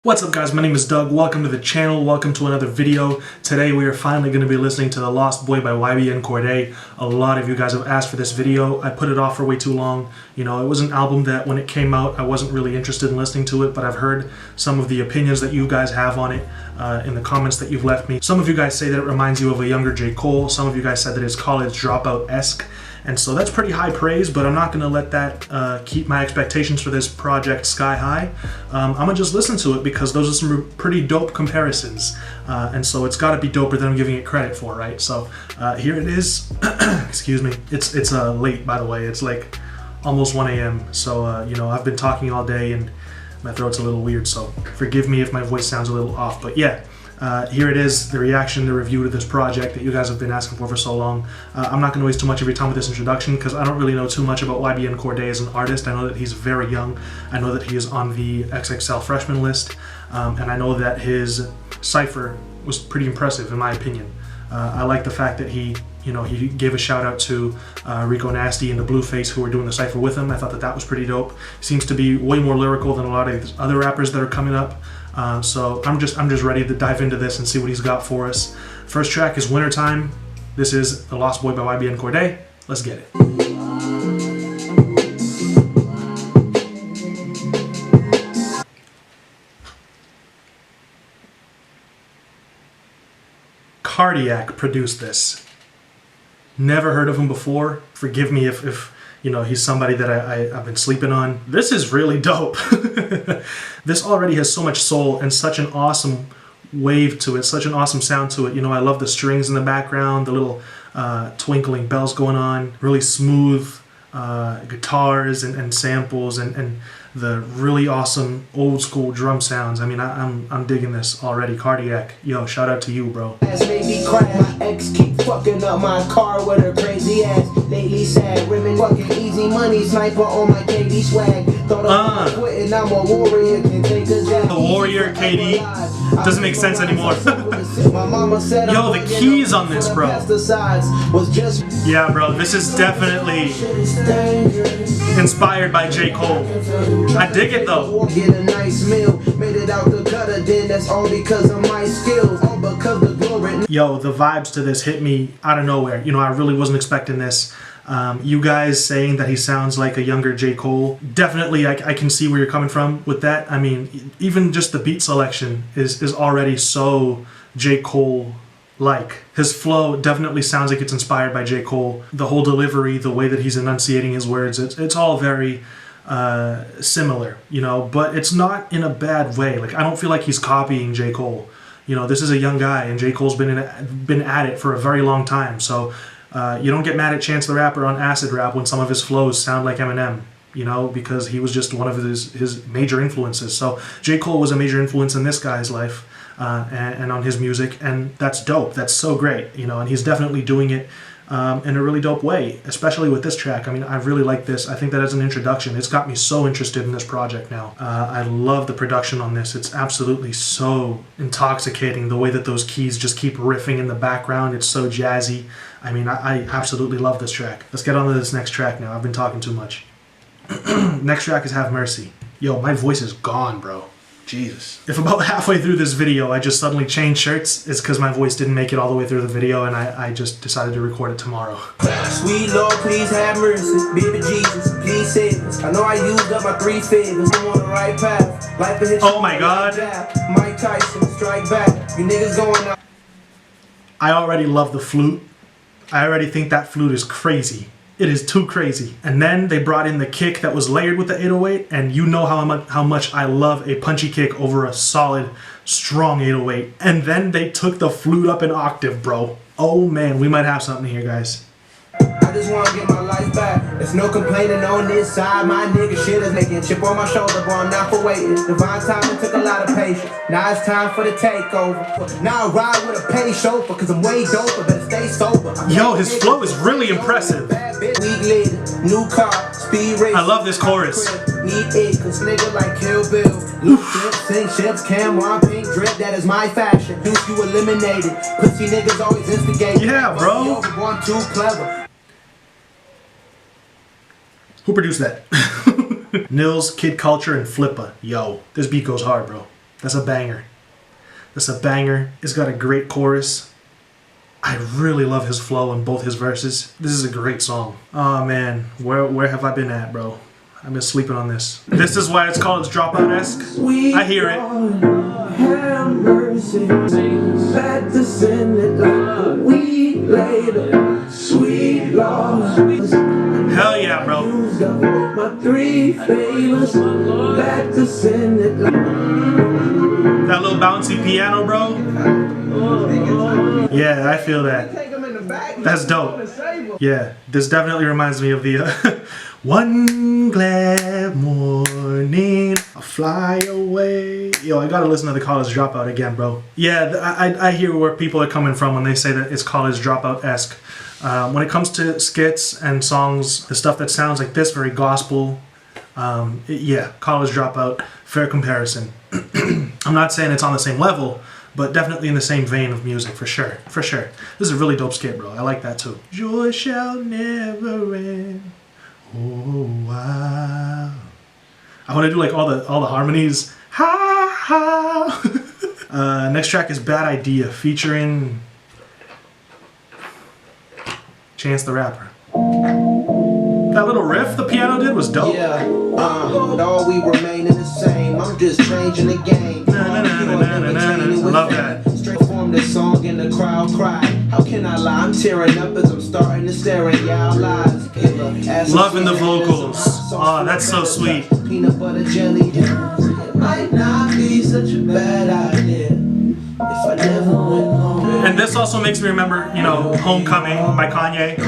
What's up guys, my name is Doug, welcome to the channel, welcome to another video. Today we are finally going to be listening to The Lost Boy by YBN Cordae. A lot of you guys have asked for this video. I put it off for way too long. You know, it was an album that when it came out I wasn't really interested in listening to it, but I've heard some of the opinions that you guys have on it in the comments that you've left me. Some of you guys say that it reminds you of a younger J. Cole, some of you guys said that it's college dropout-esque. And so that's pretty high praise, but I'm not going to let that keep my expectations for this project sky high. I'm going to just listen to it because those are some pretty dope comparisons. And so it's got to be doper than I'm giving it credit for, right? So here it is. Excuse me. It's late, by the way. It's like almost 1 a.m. So, you know, I've been talking all day and my throat's a little weird. So forgive me if my voice sounds a little off. But yeah. Here it is, the reaction, the review to this project that you guys have been asking for so long. I'm not going to waste too much of your time with this introduction because I don't really know too much about YBN Cordae as an artist. I know that he's very young. I know that he is on the XXL freshman list. And I know that his cypher was pretty impressive in my opinion. I like the fact that he gave a shout out to Rico Nasty and the Blueface who were doing the cypher with him. I thought that that was pretty dope. Seems to be way more lyrical than a lot of these other rappers that are coming up. So I'm just ready to dive into this and see what he's got for us. First track is Wintertime. This is The Lost Boy by YBN Cordae. Let's get it. Cardiac produced this. Never heard of him before. Forgive me if you know, he's somebody that I've been sleeping on. This is really dope. This already has so much soul and such an awesome wave to it, such an awesome sound to it. You know, I love the strings in the background, the little twinkling bells going on, really smooth guitars and samples and the really awesome old school drum sounds. I mean, I'm digging this already. Cardiac, yo, shout out to you, bro. Made me cry. My ex keep fucking up my car with her crazy ass. Lately sad, women fucking easy money, sniper on my KD swag. Thought I'm quitting, I'm a warrior, can take a jab. The warrior KD doesn't make sense anymore. My mama said, yo, the keys on this, bro. Yeah, bro, this is definitely inspired by J. Cole. I dig it though. Get a nice meal, made it out the gutter, then that's all because of my skills, all because the glory. Yo, the vibes to this hit me out of nowhere. You know, I really wasn't expecting this. You guys saying that he sounds like a younger J. Cole, definitely I can see where you're coming from with that. I mean, even just the beat selection is already so J. Cole like. His flow definitely sounds like it's inspired by J. Cole. The whole delivery, the way that he's enunciating his words, it's all very similar, you know, but it's not in a bad way. Like, I don't feel like he's copying J. Cole. You know, this is a young guy and J. Cole's been at it for a very long time. So you don't get mad at Chance the Rapper on acid rap when some of his flows sound like Eminem, you know, because he was just one of his major influences. So J. Cole was a major influence in this guy's life and on his music, and that's dope. That's so great, you know, and he's definitely doing it in a really dope way, especially with this track. I mean, I really like this. I think that as an introduction, it's got me so interested in this project now. I love the production on this. It's absolutely so intoxicating, the way that those keys just keep riffing in the background. It's so jazzy. I mean, I absolutely love this track. Let's get on to this next track now. I've been talking too much. Next track is Have Mercy. Yo, my voice is gone, bro. Jesus. If about halfway through this video I just suddenly changed shirts, it's because my voice didn't make it all the way through the video and I just decided to record it tomorrow. Sweet Lord, please have mercy. Baby Jesus, please save us. I know I used up my 3 favors. I'm on the right path. Life hit you. Oh my God. Mike Tyson, strike back. You niggas going out. I already love the flute. I already think that flute is crazy. It is too crazy. And then they brought in the kick that was layered with the 808, and you know how much I love a punchy kick over a solid, strong 808. And then they took the flute up an octave, bro. Oh man, we might have something here, guys. I just want to get my life back. There's no complaining on this side. My nigga shit is making a chip on my shoulder, but I'm not for waiting. Divine timing took a lot of patience. Now it's time for the takeover. Now I ride with a penny chauffeur, cause I'm way doper, better stay sober. Yo, his flow is really impressive. Week later, new car, speed race. I love this chorus. Need acres, nigga like Kill Bill. Blue ships, sink ships, Cameron, pink drip, that is my fashion. Juice you eliminated. Pussy niggas always instigate. Yeah, bro. One too clever. Who produced that? Nils, Kid Culture, and Flippa. Yo, this beat goes hard, bro. That's a banger. That's a banger. It's got a great chorus. I really love his flow in both his verses. This is a great song. Oh man, where have I been at, bro? I've been sleeping on this. This is why it's called Dropout-esque. I hear it. Have mercy. Back to sin it like a week later. Sweet Lord. Hell yeah, bro. My 3 favors. Back to sin it like. That little bouncy piano, bro. Yeah, I feel that. That's dope. Yeah, this definitely reminds me of the one glad morning I'll fly away. Yo, I gotta listen to the College Dropout again, bro. Yeah, I hear where people are coming from when they say that it's College Dropout-esque. When it comes to skits and songs, the stuff that sounds like this, very gospel, yeah, College Dropout, fair comparison. I'm not saying it's on the same level, but definitely in the same vein of music, for sure, for sure. This is a really dope skit, bro. I like that too. Joy shall never end. Oh wow. I want to do like all the harmonies. Ha ha. Next track is Bad Idea featuring Chance the Rapper. That little riff the piano did was dope. Yeah, all we remaining the same. I'm just changing the game. I love that. Straight perform this song and the crowd cry. How can I lie? I'm tearing up as I'm starting to stare at y'all eyes. Loving the vocals. Oh, that's so sweet. Peanut butter jelly. It might not be such a bad idea if I never went home. And this also makes me remember, you know, Homecoming by Kanye.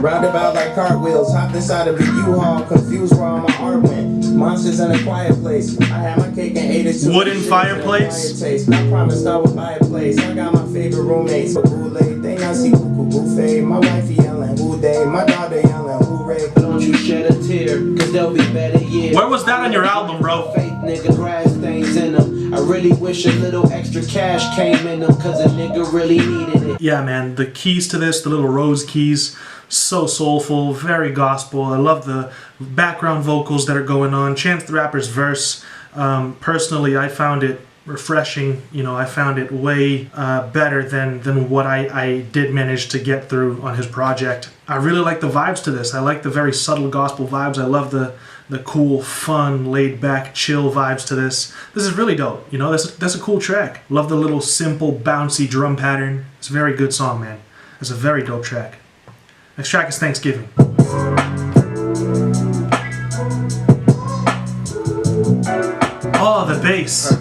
Roundabout like cartwheels, hopped inside of a U-Haul, confused where all my art went. Monsters in a quiet place. I had my cake and ate it too. Wooden fireplace. I promised I would buy a place. I got my favorite roommates. But Kool-Aid, they not see Cuckoo Fade. My wife yelling, who they? My daughter yelling, hooray. Don't you shed a tear, cause there'll be better years. Where was that on your album, bro? Faith, nigga, grass stains in them. I really wish a little extra cash came in them, cause a nigga really needed it. Yeah, man, the keys to this, the little rose keys, so soulful, very gospel. I love the background vocals that are going on. Chance the Rapper's verse, personally, I found it refreshing. You know, I found it way better than what I did manage to get through on his project. I really like the vibes to this. I like the very subtle gospel vibes. I love the cool, fun, laid-back, chill vibes to this. This is really dope. You know, that's a cool track. Love the little simple, bouncy drum pattern. It's a very good song, man. It's a very dope track. Next track is Thanksgiving. Oh, the bass.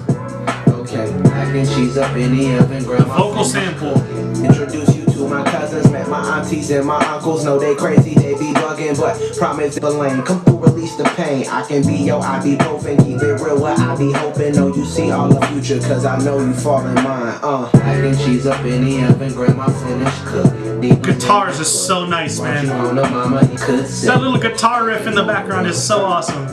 Okay, mac and cheese up in the oven, grandma. Vocal sample. Introduce you to my cousins, met my aunties and my uncles. Know they crazy, they be bugging, but promise the lane. Come through, release the pain. I can be your ibuprofen, keep it real. What I be hoping, know you see all the future, cause I know you fall in mine. Mac and cheese up in the oven, grandma finished cooking. Guitars is so nice, man. That little guitar riff in the background is so awesome.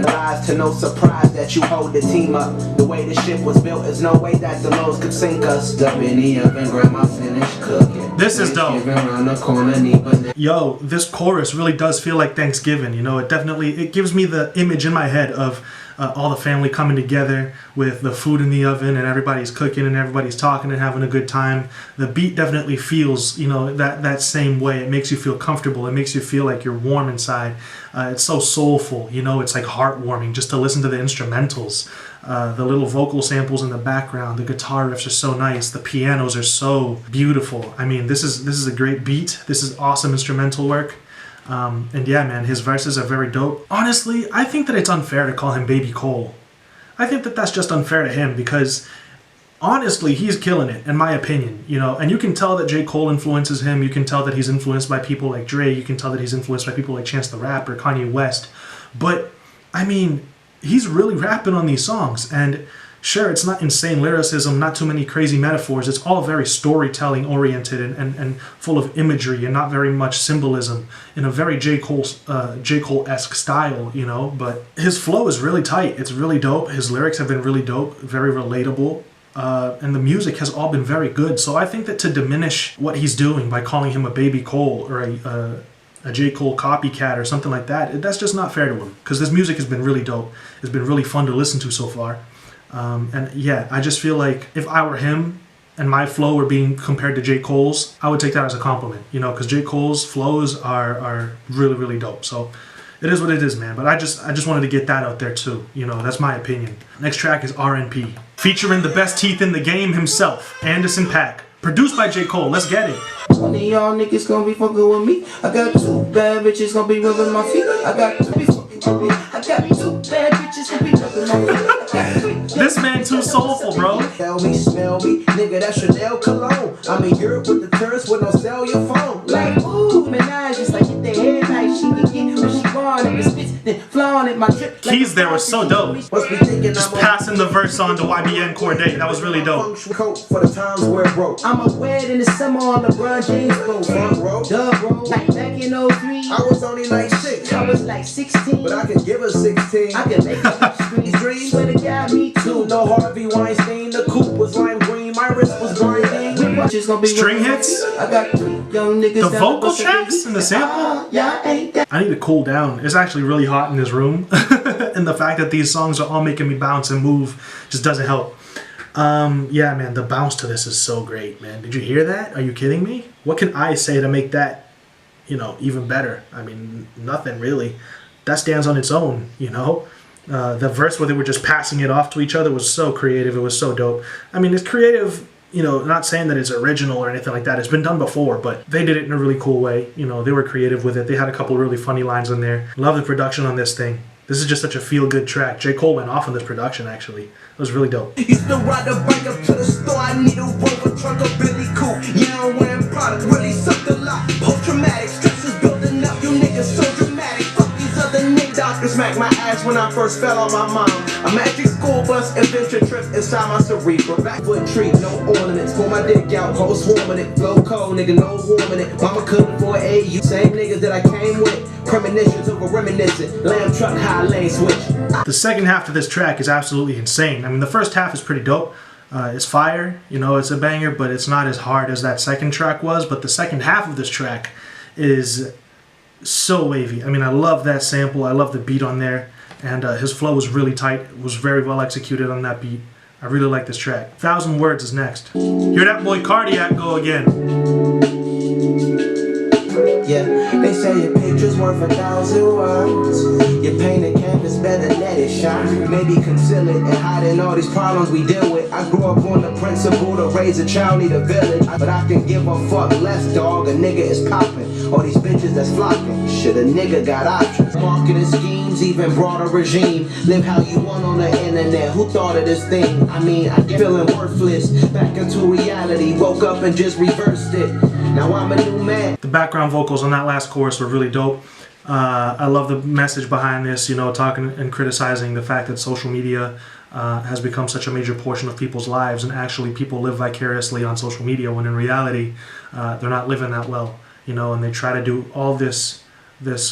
Lies to no surprise that you hold the team up. The way the ship was built is no way that the lows could sink us. Up in the oven, grandma finished cooking. This is dope. Yo, this chorus really does feel like Thanksgiving. You know, it gives me the image in my head of all the family coming together with the food in the oven and everybody's cooking and everybody's talking and having a good time. The beat definitely feels, you know, that same way. It makes you feel comfortable. It makes you feel like you're warm inside. It's so soulful, you know, it's like heartwarming just to listen to the instrumentals. The little vocal samples in the background, the guitar riffs are so nice. The pianos are so beautiful. I mean, this is a great beat. This is awesome instrumental work. And yeah, man, his verses are very dope. Honestly, I think that it's unfair to call him Baby Cole. I think that that's just unfair to him because honestly, he's killing it, in my opinion, you know, and you can tell that J. Cole influences him. You can tell that he's influenced by people like Dre. You can tell that he's influenced by people like Chance the Rapper, Kanye West. But, I mean, he's really rapping on these songs, and sure, it's not insane lyricism, not too many crazy metaphors. It's all very storytelling oriented and full of imagery and not very much symbolism in a very J. Cole-esque style, you know. But his flow is really tight. It's really dope. His lyrics have been really dope, very relatable. And the music has all been very good. So I think that to diminish what he's doing by calling him a Baby Cole or a J. Cole copycat or something like that. That's just not fair to him, because this music has been really dope. It's been really fun to listen to so far. And yeah, I just feel like if I were him and my flow were being compared to J. Cole's, I would take that as a compliment, you know, because J. Cole's flows are really, really dope. So it is what it is, man. But I just wanted to get that out there too. You know, that's my opinion. Next track is RNP, featuring the best teeth in the game himself, Anderson .Paak. Produced by J. Cole. Let's get it. 20 y'all niggas gonna be fucking with me. I got 2 bad bitches gonna be rubbing my feet. I got 2 be fucking with me. I got 2 bad bitches gonna be rubbing my feet. This man too soulful, bro. Smell me, nigga, that's Chanel cologne. I'm in Europe with the tourists with no cellular phone. Like, ooh, Minaj just like get the head like she can get when she gone and spits, then flaunt at my trip. Keys there was so dope. Just passing the verse on to YBN Cordae. That was really dope. For the times where it broke. I'm a wed in the summer on LeBron James boat. Front row, dub row. Like back in 03. I was only like 6. I was like 16. But I could give her 16. I could make her dreams. Swear to God, me too. No Harvey Weinstein. The coupe was lime green. My wrist was blinding. String hits? I got 3 young niggas. The vocal tracks and the sample? I need to cool down. It's actually really hot in this room. And the fact that these songs are all making me bounce and move just doesn't help. Yeah, man, the bounce to this is so great, man. Did you hear that? Are you kidding me? What can I say to make that, you know, even better? I mean, nothing really. That stands on its own, you know? The verse where they were just passing it off to each other was so creative. It was so dope. I mean, it's creative, you know, not saying that it's original or anything like that. It's been done before, but they did it in a really cool way. You know, they were creative with it. They had a couple really funny lines in there. Love the production on this thing. This is just such a feel-good track. J. Cole went off on this production, actually. It was really dope. Used to ride a bike up to the store. I need a Rover truck, a Billy Coupe. Yeah, I'm wearing product. Really sucked a lot. Post-traumatic stress is building up. You niggas so dramatic. Fuck these other niggas. Doctor smacked my ass when I first fell on my mom. A magic school bus adventure trip inside my cerebral. Backwood tree, no ornaments. Pull my dick out, whole swarming it. Blow cold, nigga, no warming it. Mama couldn't afford AU. Same niggas that I came with. Premonitions over reminiscent. Lamb truck, high lane switch. The second half of this track is absolutely insane. I mean, the first half is pretty dope. It's fire, you know, it's a banger, but it's not as hard as that second track was. But the second half of this track is so wavy. I mean, I love that sample. I love the beat on there. And his flow was really tight. It was very well executed on that beat. I really like this track. 1,000 Words is next. Hear that boy Cardiac go again. Yeah, they say your picture's worth 1,000 words. You paint a canvas, better let it shine. Maybe conceal it and hide in all these problems we deal with. I grew up on the principle to raise a child need a village. But I can give a fuck less, dog. A nigga is popping. All these bitches that's flocking. Shit, a nigga got options. Marketing schemes, even broader regime. Live how you want on the internet. Who thought of this thing? I mean, I get feeling worthless. Back into reality. Woke up and just reversed it. Now I'm a new man. The background vocals on that last chorus were really dope. I love the message behind this, you know, talking and criticizing the fact that social media has become such a major portion of people's lives, and actually people live vicariously on social media when in reality they're not living that well, you know, and they try to do all this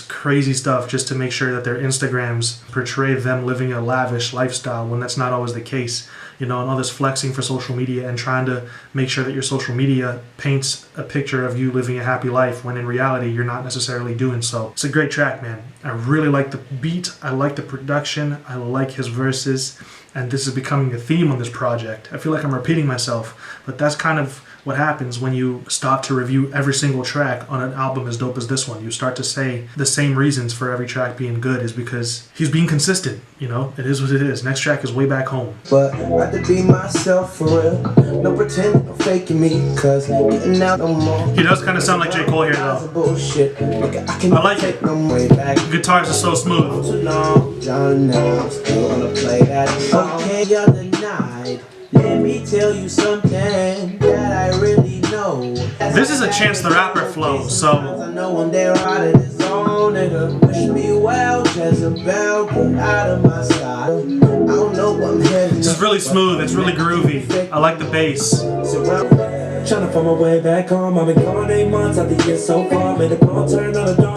crazy stuff just to make sure that their Instagrams portray them living a lavish lifestyle when that's not always the case, you know, and all this flexing for social media and trying to make sure that your social media paints a picture of you living a happy life when in reality you're not necessarily doing so. It's a great track, man. I really like the beat, I like the production, I like his verses, and this is becoming a theme on this project. I feel like I'm repeating myself, but that's kind of what happens when you stop to review every single track on an album as dope as this one. You start to say the same reasons for every track being good is because he's being consistent, you know? It is what it is. Next track is Way Back Home. But I had to be myself for real. No pretend, no faking me, cause getting out no more. He does kind of sound like J. Cole here though. Bullshit. I like it. No way back. The guitars are so smooth. Too long, John, now I'm still gonna play that song. Okay, you're denied. Let me tell you something that I really know. This is a Chance the Rapper flow, so I know I'm there out of this zone, nigga. Wish me well, Jezebel, get out of my side. I don't know what I'm heading. This is really smooth, it's really groovy. I like the bass. Tryna find my way back home. I've been gone 8 months, I think it's so far. Made a call, turn on the door.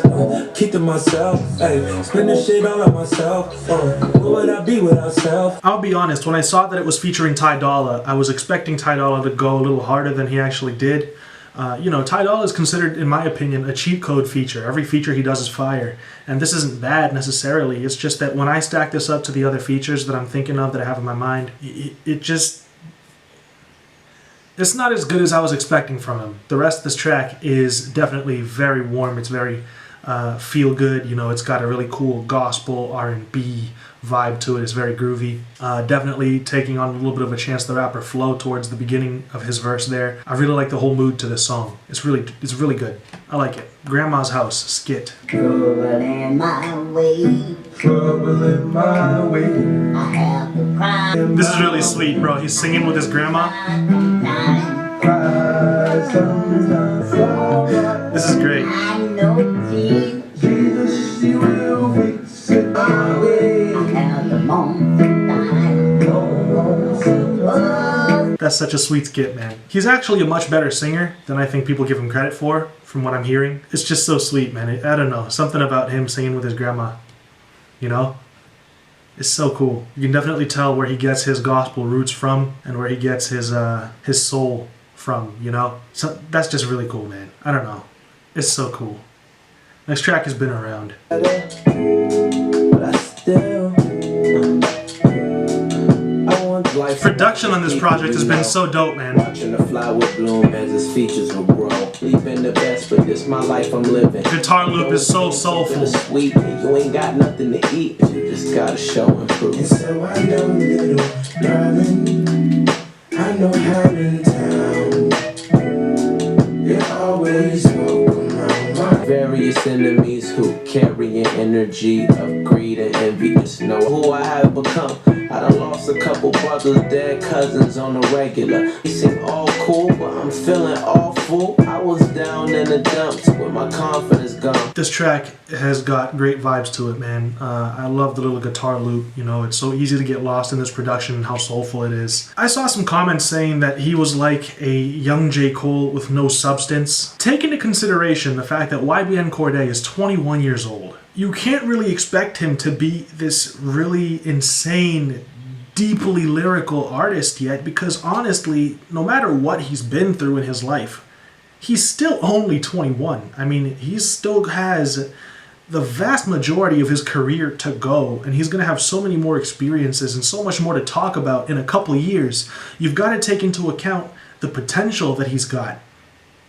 Keep to myself, hey, spend this shit all on myself. What would I be without self? I'll be honest, when I saw that it was featuring Ty Dolla, I was expecting Ty Dolla to go a little harder than he actually did. You know, Ty Dolla is considered, in my opinion, a cheat code feature. Every feature he does is fire. And this isn't bad necessarily. It's just that when I stack this up to the other features that I'm thinking of, that I have in my mind, it's not as good as I was expecting from him. The rest of this track is definitely very warm. It's very feel good. You know, it's got a really cool gospel R&B vibe to it. It's very groovy. Definitely taking on a little bit of a Chance the Rapper flow towards the beginning of his verse there. I really like the whole mood to this song. It's really good. I like it. Grandma's House skit. Trouble in my way. Trouble in my way. I have to cry. This is really sweet, bro. He's singing with his grandma. This is great. I know Jesus, you will fix it my way. I have the moment time. That's such a sweet skit, man. He's actually a much better singer than I think people give him credit for, from what I'm hearing. It's just so sweet, man. I don't know. Something about him singing with his grandma, you know? It's so cool. You can definitely tell where he gets his gospel roots from and where he gets his soul from, you know? So that's just really cool, man. I don't know. It's so cool. Next track has been around. But I still I want life. Production on this project has been so dope, man. Watching the flower bloom as its features will grow. Leaving the best, but this my life I'm living. Guitar loop is so soulful. Sweet, and you ain't got nothing to eat. You just gotta show and prove. And so I know, little darling, I know how in town you're always welcome around my various enemies who carry an energy of greed and envy. Just know who I have become. I done lost a couple brothers, dead cousins on the regular. They seem all cool, but I'm feeling awful. I was down in the dumps with my confidence gone. This track has got great vibes to it, man. I love the little guitar loop. You know, it's so easy to get lost in this production and how soulful it is. I saw some comments saying that he was like a young J. Cole with no substance. Take into consideration the fact that YBN Cordae is 21 years old. You can't really expect him to be this really insane, deeply lyrical artist yet, because honestly, no matter what he's been through in his life, he's still only 21. I mean, he still has the vast majority of his career to go, and he's going to have so many more experiences and so much more to talk about in a couple of years. You've got to take into account the potential that he's got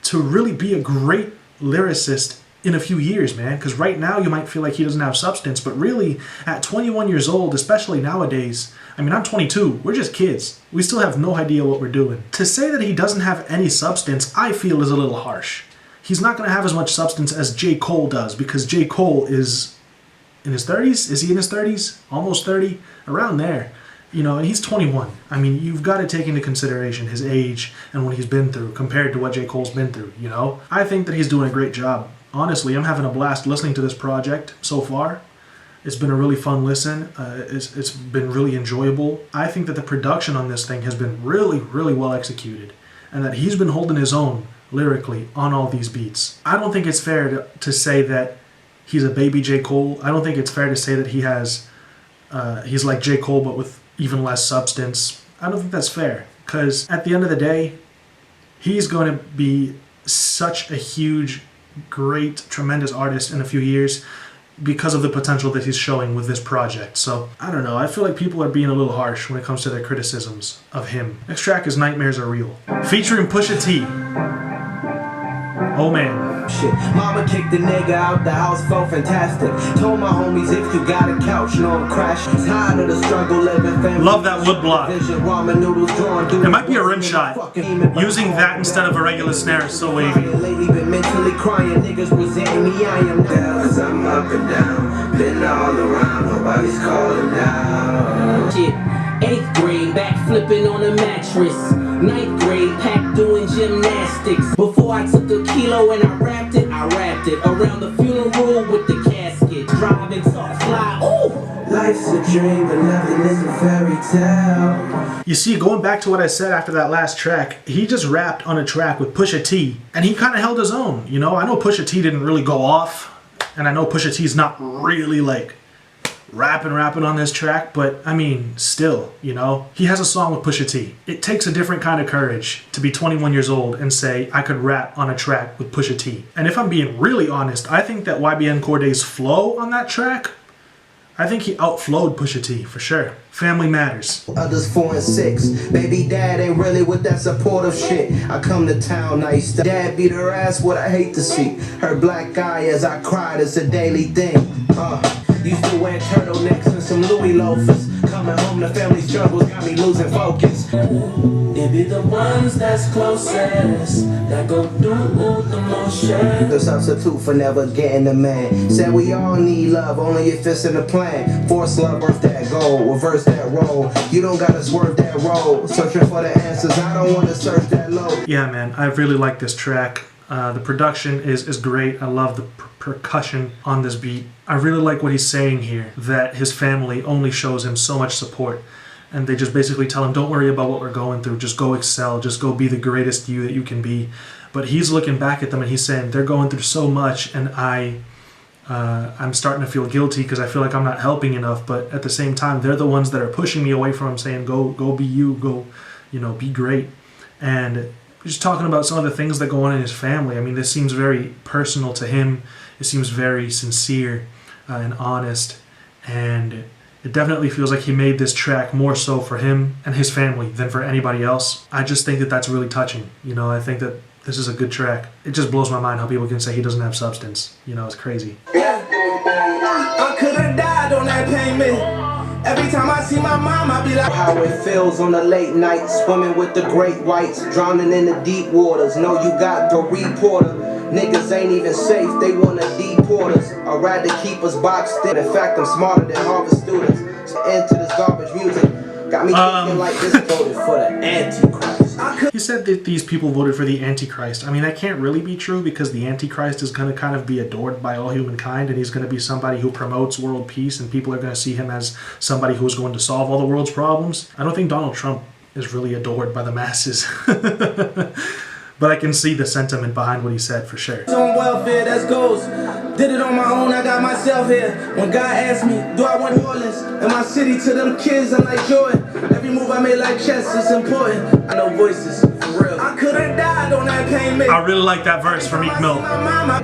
to really be a great lyricist in a few years, man, because right now you might feel like he doesn't have substance, but really at 21 years old, especially nowadays, I mean, I'm 22, we're just kids. We still have no idea what we're doing. To say that he doesn't have any substance, I feel is a little harsh. He's not going to have as much substance as J. Cole does, because J. Cole is in his 30s? Is he in his 30s? Almost 30? Around there. You know, and he's 21. I mean, you've got to take into consideration his age and what he's been through compared to what J. Cole's been through, you know? I think that he's doing a great job. Honestly, I'm having a blast listening to this project so far. It's been a really fun listen. It's been really enjoyable. I think that the production on this thing has been really, really well executed, and that he's been holding his own lyrically on all these beats. I don't think it's fair to say that he's a baby J. Cole. I don't think it's fair to say that he's like J. Cole but with even less substance. I don't think that's fair, because at the end of the day, he's going to be such a huge, great, tremendous artist in a few years because of the potential that he's showing with this project. So, I don't know, I feel like people are being a little harsh when it comes to their criticisms of him. Next track is Nightmares Are Real, featuring Pusha T. Oh man. Shit, mama kicked the nigga out the house, felt fantastic. Told my homies if you got a couch, no I'm crashing. Tired of the struggle living, family. Love that wood block. It might be a rim shot. Using that instead of a regular snare is so wavy. Lately been mentally crying, niggas resenting me, I am down. Cause I'm up and down, been all around, nobody's calling now. Shit, 8th grade, back flipping on a mattress. 9th grade, pack doing gymnastics. Before I took a kilo and I wrapped it around the funeral with the casket. Driving soft fly, ooh! Life's a dream, but nothing is a fairy tale. You see, going back to what I said after that last track, he just rapped on a track with Pusha T, and he kind of held his own, you know? I know Pusha T didn't really go off, and I know Pusha T's not really, like, rapping on this track, but I mean, still, you know, he has a song with Pusha T. It takes a different kind of courage to be 21 years old and say, I could rap on a track with Pusha T. And if I'm being really honest, I think that YBN Cordae's flow on that track, I think he outflowed Pusha T for sure. Family matters. Others 4 and 6. Baby dad ain't really with that supportive shit. I come to town nice. Dad beat her ass, what I hate to see. Her black eye as I cried, it's a daily thing. Used to wear turtlenecks and some Louis loafers. Coming home, the family struggles got me losing focus. It be the ones that's closest that go through the motion. The substitute for never getting a man. Said we all need love, only if it's in the plan. Force love, birth that goal, reverse that role. You don't gotta swerve that road. Searching for the answers, I don't wanna search that low. Yeah, man, I really like this track. The production is great. I love the percussion on this beat. I really like what he's saying here, that his family only shows him so much support. And they just basically tell him, don't worry about what we're going through. Just go excel. Just go be the greatest you that you can be. But he's looking back at them and he's saying, they're going through so much and I'm starting to feel guilty because I feel like I'm not helping enough. But at the same time, they're the ones that are pushing me away from him, saying, go be you, go, you know, be great. And just talking about some of the things that go on in his family. I mean, this seems very personal to him. It seems very sincere and honest. And it definitely feels like he made this track more so for him and his family than for anybody else. I just think that that's really touching. You know, I think that this is a good track. It just blows my mind how people can say he doesn't have substance. You know, it's crazy. Yeah. I could have died on that payment. Every time I see my mom, I be like, how it feels on the late night, swimming with the great whites, drowning in the deep waters. Know you got the reporter. Niggas ain't even safe, they wanna deport us. I'd rather keep us boxed in. In fact, I'm smarter than Harvard students. So into this garbage music got me thinking like this voted for the Antichrist. He said that these people voted for the Antichrist. I mean, that can't really be true because the Antichrist is going to kind of be adored by all humankind, and he's going to be somebody who promotes world peace, and people are going to see him as somebody who's going to solve all the world's problems. I don't think Donald Trump is really adored by the masses. But I can see the sentiment behind what he said for sure. On welfare, that's goals. Did it on my own, I got myself here. When God asked me, do I want New Orleans? In my city to them kids, I'm like Jordan. Every move I made like chess is important. I know voices, for real. I could have died on that payment. I really like that verse from Meek Mill.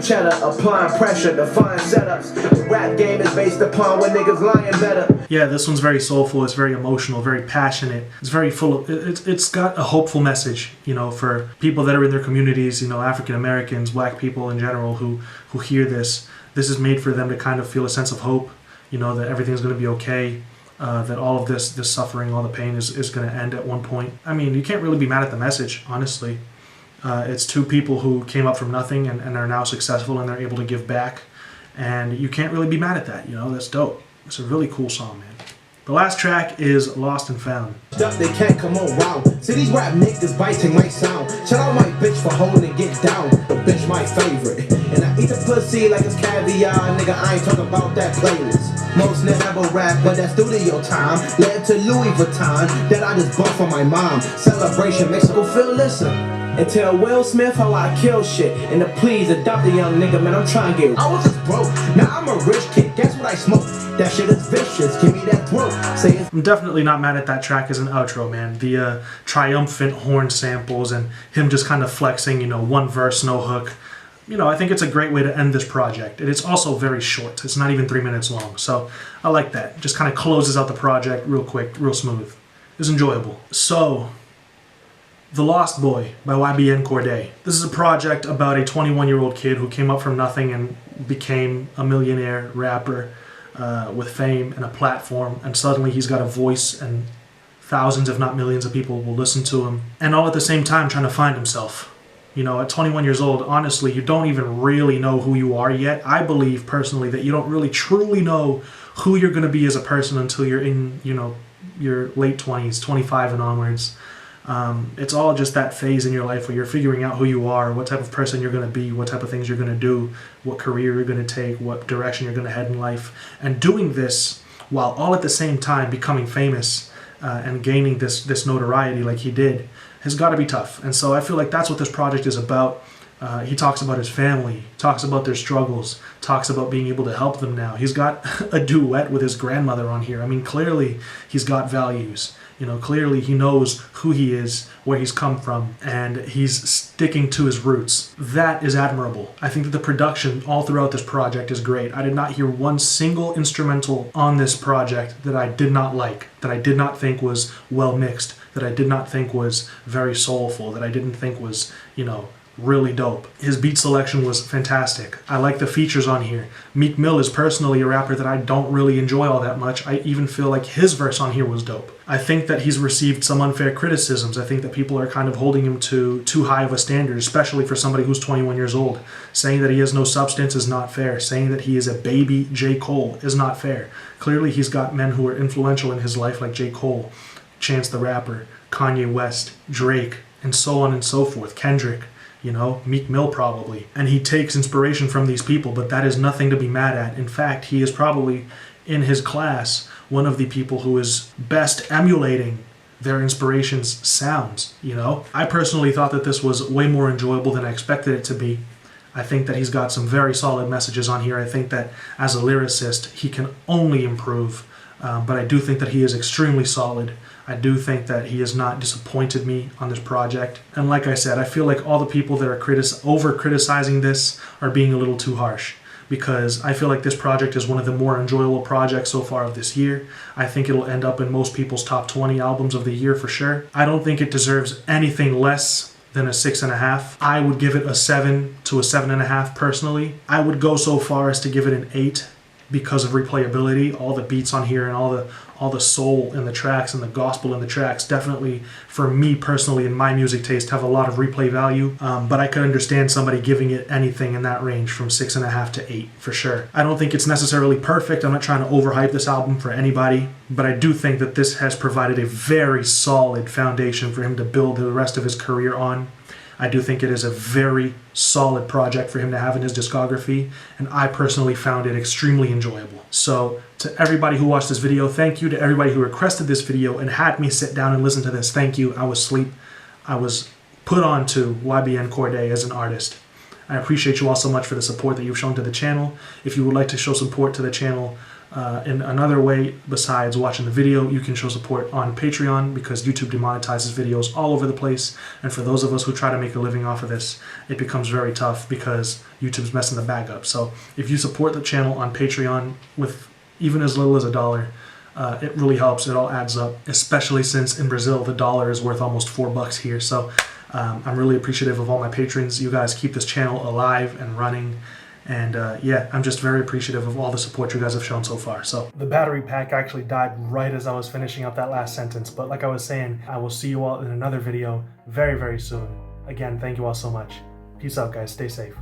Cheddar, applying pressure, define setups. The rap game is based upon what niggas lying better. Yeah, this one's very soulful, it's very emotional, very passionate. It's very full of, it's got a hopeful message, you know, for people that are in their communities, you know, African Americans, black people in general who hear this. This is made for them to kind of feel a sense of hope, you know, that everything's going to be okay, that all of this suffering, all the pain is going to end at one point. I mean, you can't really be mad at the message, honestly. It's two people who came up from nothing and are now successful and they're able to give back. And you can't really be mad at that, you know, that's dope. It's a really cool song, man. The last track is Lost and Found. They can't come around. See these rap niggas biting my sound. Shout out my bitch for holding it down. The bitch my favorite. And I eat the pussy like it's caviar. Nigga, I ain't talking about that playlist. Most never rap, but that studio time led to Louis Vuitton that I just bought for my mom. Celebration makes people feel listen. And tell Will Smith how I kill shit. And to please adopt a young nigga, man, I'm trying to get. I was just broke, now I'm a rich kid. Guess what I smoke? That shit is vicious. Give me that throat. Say it. I'm definitely not mad at that track as an outro, man. The triumphant horn samples and him just kind of flexing, you know, one verse, no hook. You know, I think it's a great way to end this project. And it's also very short. It's not even 3 minutes long. So I like that. Just kind of closes out the project real quick, real smooth. It's enjoyable. So, The Lost Boy by YBN Cordae. This is a project about a 21-year-old kid who came up from nothing and became a millionaire rapper with fame and a platform, and suddenly he's got a voice and thousands, if not millions of people will listen to him, and all at the same time trying to find himself. You know, at 21 years old, honestly, you don't even really know who you are yet. I believe personally that you don't really truly know who you're going to be as a person until you're in, you know, your late 20s, 25 and onwards. It's all just that phase in your life where you're figuring out who you are, what type of person you're going to be, what type of things you're going to do, what career you're going to take, what direction you're going to head in life. And doing this while all at the same time becoming famous and gaining this notoriety like he did has got to be tough. And so I feel like that's what this project is about. He talks about his family, talks about their struggles, talks about being able to help them now. He's got a duet with his grandmother on here. I mean, clearly he's got values. You know, clearly he knows who he is, where he's come from, and he's sticking to his roots. That is admirable. I think that the production all throughout this project is great. I did not hear one single instrumental on this project that I did not like, that I did not think was well mixed, that I did not think was very soulful, that I didn't think was, you know, really dope. His beat selection was fantastic. I like the features on here. Meek Mill is personally a rapper that I don't really enjoy all that much. I even feel like his verse on here was dope. I think that he's received some unfair criticisms. I think that people are kind of holding him to too high of a standard, especially for somebody who's 21 years old. Saying that he has no substance is not fair. Saying that he is a baby J. Cole is not fair. Clearly he's got men who are influential in his life like J. Cole, Chance the Rapper, Kanye West, Drake, and so on and so forth, Kendrick. You know, Meek Mill probably. And he takes inspiration from these people, but that is nothing to be mad at. In fact, he is probably, in his class, one of the people who is best emulating their inspirations' sounds, you know? I personally thought that this was way more enjoyable than I expected it to be. I think that he's got some very solid messages on here. I think that as a lyricist, he can only improve. But I do think that he is extremely solid. I do think that he has not disappointed me on this project. And like I said, I feel like all the people that are over-criticizing this are being a little too harsh, because I feel like this project is one of the more enjoyable projects so far of this year. I think it'll end up in most people's top 20 albums of the year for sure. I don't think it deserves anything less than a 6.5. I would give it a 7 to a 7.5 personally. I would go so far as to give it an 8 because of replayability. All the beats on here and all the soul in the tracks and the gospel in the tracks definitely, for me personally, in my music taste, have a lot of replay value. But I could understand somebody giving it anything in that range from 6.5 to 8 for sure. I don't think it's necessarily perfect. I'm not trying to overhype this album for anybody, but I do think that this has provided a very solid foundation for him to build the rest of his career on. I do think it is a very solid project for him to have in his discography, and I personally found it extremely enjoyable. So to everybody who watched this video, thank you. To everybody who requested this video and had me sit down and listen to this, thank you. I was asleep. I was put on to YBN Cordae as an artist. I appreciate you all so much for the support that you've shown to the channel. If you would like to show support to the channel in another way besides watching the video, you can show support on Patreon, because YouTube demonetizes videos all over the place, and for those of us who try to make a living off of this, it becomes very tough because YouTube's messing the bag up. So if you support the channel on Patreon with even as little as $1, it really helps. It all adds up, especially since in Brazil the dollar is worth almost $4 here. So I'm really appreciative of all my patrons. You guys keep this channel alive and running. And yeah, I'm just very appreciative of all the support you guys have shown so far. So the battery pack actually died right as I was finishing up that last sentence. But like I was saying, I will see you all in another video very, very soon. Again, thank you all so much. Peace out, guys. Stay safe.